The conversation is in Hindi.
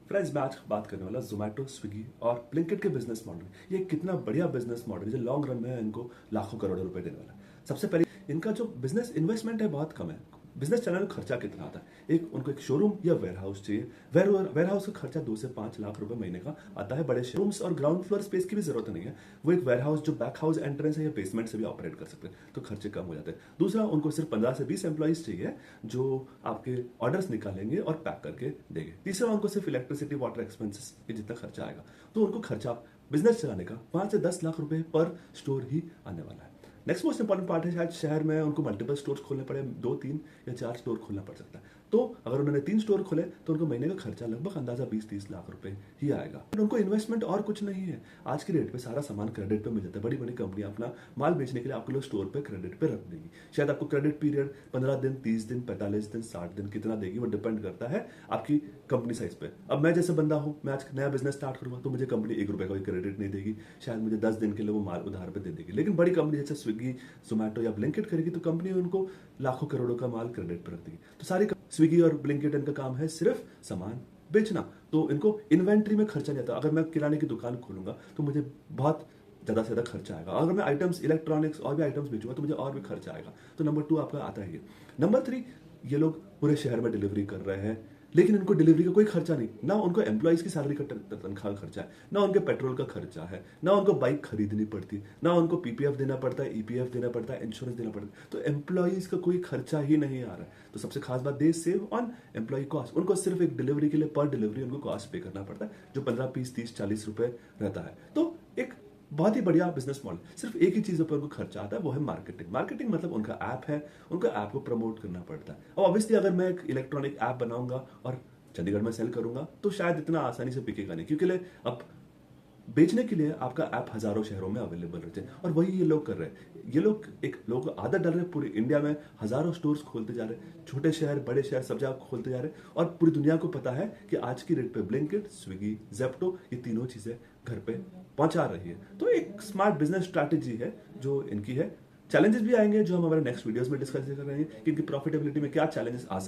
फ्रेंड्स, मैं आज बात करने वाला जोमेटो, स्विगी और ब्लिंकिट के बिजनेस मॉडल। ये कितना बढ़िया बिजनेस मॉडल है जो लॉन्ग रन में इनको लाखों करोड़ों रुपए देने वाला है। सबसे पहले इनका जो बिजनेस इन्वेस्टमेंट है बहुत कम है। बिजनेस चलाने में खर्चा कितना आता है, उनको एक शोरूम या वेयर हाउस चाहिए। वेयर हाउस का खर्चा 2 से 5 लाख रुपए महीने का आता है। बड़े शोरूम्स और ग्राउंड फ्लोर स्पेस की भी जरूरत नहीं है। वो एक वेयर हाउस जो बैक हाउस एंट्रेंस है या बेसमेंट से भी ऑपरेट कर सकते हैं, तो खर्चे कम हो जाते हैं। दूसरा, उनको सिर्फ 15 से 20 एम्प्लॉइज चाहिए जो आपके ऑर्डर्स निकालेंगे और पैक करके देंगे। तीसरा, उनको सिर्फ इलेक्ट्रिसिटी वाटर एक्सपेंसेस के जितना खर्चा आएगा, तो उनको खर्चा बिजनेस चलाने का 5 से 10 लाख रुपए पर स्टोर ही आने वाला है। नेक्स्ट मोस्ट इंपॉर्टेंट पार्ट है, शायद शहर में उनको मल्टीपल स्टोर्स खोलने पड़े, 2, 3 या 4 स्टोर खोलना पड़ सकता है। तो अगर उन्होंने 3 स्टोर खोले तो उनको महीने का खर्चा लगभग अंदाजा 20-30 लाख रुपए ही आएगा। उनको इन्वेस्टमेंट और कुछ नहीं है। आज की रेट पे सारा सामान क्रेडिट पे मिल जाता है। बड़ी बड़ी कंपनियां अपना माल बेचने के लिए आपके लोग स्टोर पे क्रेडिट पे रख देगी। शायद आपको क्रेडिट पीरियड 15 दिन, 30 दिन, 45 दिन, 60 दिन कितना देगी, वो डिपेंड करता है आपकी कंपनी साइज पे। अब मैं जैसे बंदा हूं, मैं आज नया बिजनेस स्टार्ट करूंगा तो मुझे कंपनी 1 रुपए का क्रेडिट नहीं देगी। शायद मुझे 10 दिन के लिए वो माल उधार पे दे देगी। लेकिन बड़ी कंपनी जैसे स्विगी, जोमेटो या ब्लिंकिट करेगी तो कंपनी उनको लाखों करोड़ों का माल क्रेडिट पर रख देगी। तो सारी स्विगी और ब्लिंकिट इनका काम है सिर्फ सामान बेचना, तो इनको इन्वेंट्री में खर्चा नहीं आता। अगर मैं किराने की दुकान खोलूंगा तो मुझे बहुत ज्यादा से ज्यादा खर्चा आएगा। अगर मैं आइटम्स, इलेक्ट्रॉनिक्स और भी आइटम्स बेचूंगा तो मुझे और भी खर्चा आएगा। तो नंबर 2 आपका आता है ये। नंबर 3, ये लोग पूरे शहर में डिलीवरी कर रहे हैं, लेकिन उनको डिलीवरी का कोई खर्चा नहीं। ना उनको एम्प्लॉइज की सैलरी का तनख्वाह खर्चा है, ना उनके पेट्रोल का खर्चा है, ना उनको बाइक खरीदनी पड़ती, ना उनको पीपीएफ देना पड़ता है, ईपीएफ देना पड़ता है, इंश्योरेंस देना पड़ता है। तो एम्प्लॉइज का कोई खर्चा ही नहीं आ रहा है। तो सबसे खास बात, दे सेव ऑन एम्प्लॉय कॉस्ट। उनको सिर्फ एक डिलीवरी के लिए पर डिलीवरी उनको कॉस्ट पे करना पड़ता है, जो 15, 20, 30, 40 रुपए रहता है। तो एक बहुत ही बढ़िया बिजनेस मॉडल। सिर्फ एक ही चीजों पर उनको खर्चा आता है, वो है मार्केटिंग। मार्केटिंग मतलब उनका ऐप है, उनका ऐप को प्रमोट करना पड़ता है। अब ऑब्वियसली अगर मैं एक इलेक्ट्रॉनिक ऐप बनाऊंगा और चंडीगढ़ में सेल करूंगा तो शायद इतना आसानी से बिकेगा नहीं, क्योंकि अब बेचने के लिए आपका ऐप हजारों शहरों में अवेलेबल रहते हैं। और वही ये लोग कर रहे हैं। ये लोग एक लोगों को आदत डाल रहे हैं, पूरी इंडिया में हजारों स्टोर्स खोलते जा रहे हैं। छोटे शहर, बड़े शहर, सब जगह खोलते जा रहे हैं। और पूरी दुनिया को पता है कि आज की रेट पे ब्लिंकिट, स्विगी, जेप्टो, ये तीनों चीजें घर पे पहुंचा रही है। तो एक स्मार्ट बिजनेस स्ट्रैटेजी है जो इनकी है। चैलेंजेस भी आएंगे जो हम हमारे नेक्स्ट वीडियोस में डिस्कस कर रहे हैं कि इनकी प्रॉफिटेबिलिटी में क्या चैलेंजेस आ सकते हैं।